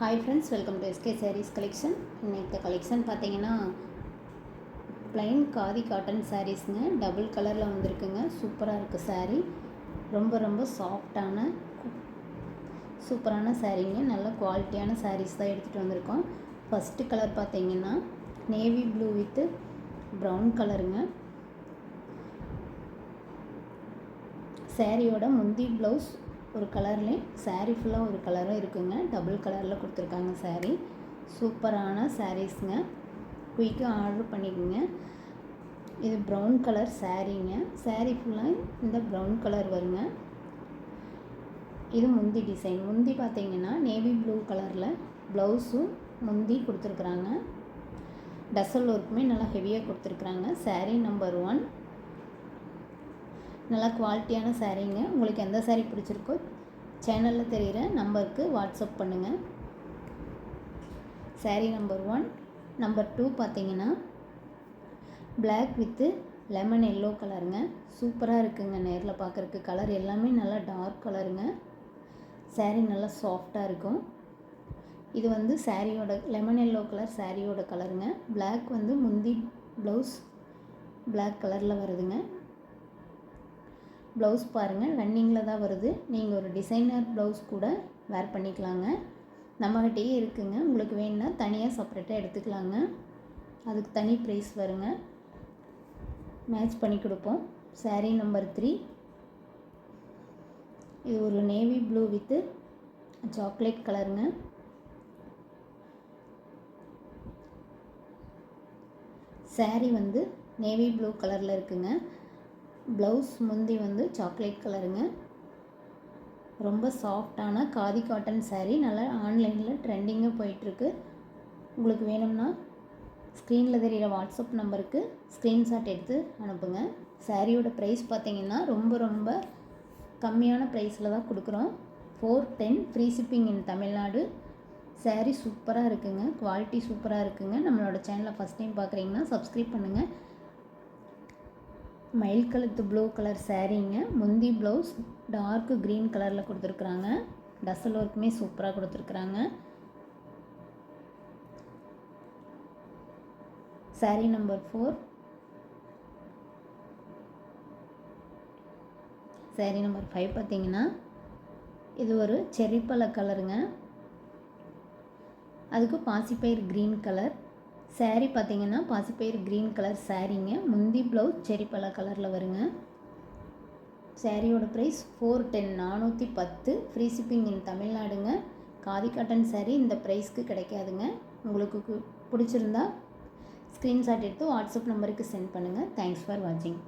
Hi friends, welcome to SK Sarees collection. இன்னைக்கு collection பார்த்தீங்கன்னா plain khadi cotton சாரீஸ்ங்க. Double கலரில் வந்திருக்குங்க. சூப்பராக இருக்குது saree. ரொம்ப சாஃப்டான சூப்பரான சாரீங்க. நல்ல குவாலிட்டியான சாரீஸ் தான் எடுத்துகிட்டு வந்திருக்கோம். ஃபஸ்ட்டு கலர் பார்த்தீங்கன்னா நேவி ப்ளூ வித் ப்ரௌன் கலருங்க. சாரியோட முந்தி ப்ளவுஸ் ஒரு கலர்லேயும் சாரீ ஃபுல்லாக ஒரு கலரும் இருக்குங்க. டபுள் கலரில் கொடுத்துருக்காங்க சாரீ. சூப்பரான சாரீஸுங்க. குயிக்காக ஆர்டர் பண்ணிக்கோங்க. இது ப்ரௌன் கலர் சாரீங்க. சாரீ ஃபுல்லாக இந்த ப்ரௌன் கலர் வருங்க. இது முந்தி டிசைன். முந்தி பார்த்தீங்கன்னா நேவி ப்ளூ கலரில் ப்ளவுஸும் முந்தி கொடுத்துருக்குறாங்க. டசல் ஒர்க்குமே நல்லா ஹெவியாக கொடுத்துருக்குறாங்க. சாரீ நம்பர் 1 நல்லா குவாலிட்டியான சாரீங்க. உங்களுக்கு எந்த சாரீ பிடிச்சிருக்கோ சேனலில் தெரிகிற நம்பருக்கு வாட்ஸ்அப் பண்ணுங்கள். சாரீ நம்பர் 1. நம்பர் 2 பார்த்தீங்கன்னா பிளாக் வித்து லெமன் எல்லோ கலருங்க. சூப்பராக இருக்குங்க. நேரில் பார்க்குறக்கு கலர் எல்லாமே நல்லா டார்க் கலருங்க. சாரீ நல்லா சாஃப்டாக இருக்கும். இது வந்து சாரியோட லெமன் எல்லோ கலர் சாரியோட கலருங்க. பிளாக் வந்து முந்தி ப்ளவுஸ் பிளாக் கலரில் வருதுங்க. ப்ளவுஸ் பாருங்கள், ரன்னிங்கில் தான் வருது. நீங்கள் ஒரு டிசைனர் ப்ளவுஸ் கூட வேர் பண்ணிக்கலாங்க. நம்மகிட்டயே இருக்குங்க. உங்களுக்கு வேணுன்னா தனியாக செப்பரேட்டாக எடுத்துக்கலாங்க. அதுக்கு தனி ப்ரைஸ் வருங்க. மேட்ச் பண்ணி கொடுப்போம். சாரீ நம்பர் 3. இது ஒரு நேவி ப்ளூ வித்து சாக்லேட் கலருங்க. சாரீ வந்து நேவி ப்ளூ கலரில் இருக்குங்க. ப்ளவுஸ் முந்தி வந்து சாக்லேட் கலருங்க. ரொம்ப சாஃப்டான காதி காட்டன் சாரீ. நல்லா ஆன்லைனில் ட்ரெண்டிங்காக போயிட்டுருக்கு. உங்களுக்கு வேணும்னா ஸ்க்ரீனில் தெரிகிற வாட்ஸ்அப் நம்பருக்கு ஸ்க்ரீன்ஷாட் எடுத்து அனுப்புங்க. சாரியோட ப்ரைஸ் பார்த்தீங்கன்னா ரொம்ப கம்மியான ப்ரைஸில் தான் கொடுக்குறோம். 410 ஃப்ரீ ஷிப்பிங் இன் தமிழ்நாடு. சாரீ சூப்பராக இருக்குங்க. குவாலிட்டி சூப்பராக இருக்குங்க. நம்மளோட சேனலை ஃபஸ்ட் டைம் பார்க்குறீங்கன்னா சப்ஸ்கிரைப் பண்ணுங்கள். மயில் கழுத்து ப்ளூ கலர் சாரீங்க. முந்தி ப்ளவுஸ் டார்க் க்ரீன் கலரில் கொடுத்துருக்குறாங்க. டசல் ஒர்க்குமே சூப்பராக கொடுத்துருக்குறாங்க. சாரீ நம்பர் 4. சாரீ நம்பர் 5 பார்த்தீங்கன்னா இது ஒரு செர்ரிப்பழ கலருங்க. அதுக்கு பாசிப்பயிர் க்ரீன் கலர். சாரீ பார்த்தீங்கன்னா பாசிப்பயிர் க்ரீன் கலர் சாரீங்க. முந்தி ப்ளவுஸ் செர்ரிப்பழ கலரில் வருங்க. சாரியோட ப்ரைஸ் 410 410 ஃப்ரீ ஷிப்பிங் இன் தமிழ்நாடுங்க. காதி காட்டன் சாரீ இந்த ப்ரைஸ்க்கு கிடைக்காதுங்க. உங்களுக்கு பிடிச்சிருந்தா ஸ்க்ரீன்ஷாட் எடுத்து வாட்ஸ்அப் நம்பருக்கு சென்ட் பண்ணுங்கள். தேங்க்ஸ் ஃபார் வாட்சிங்.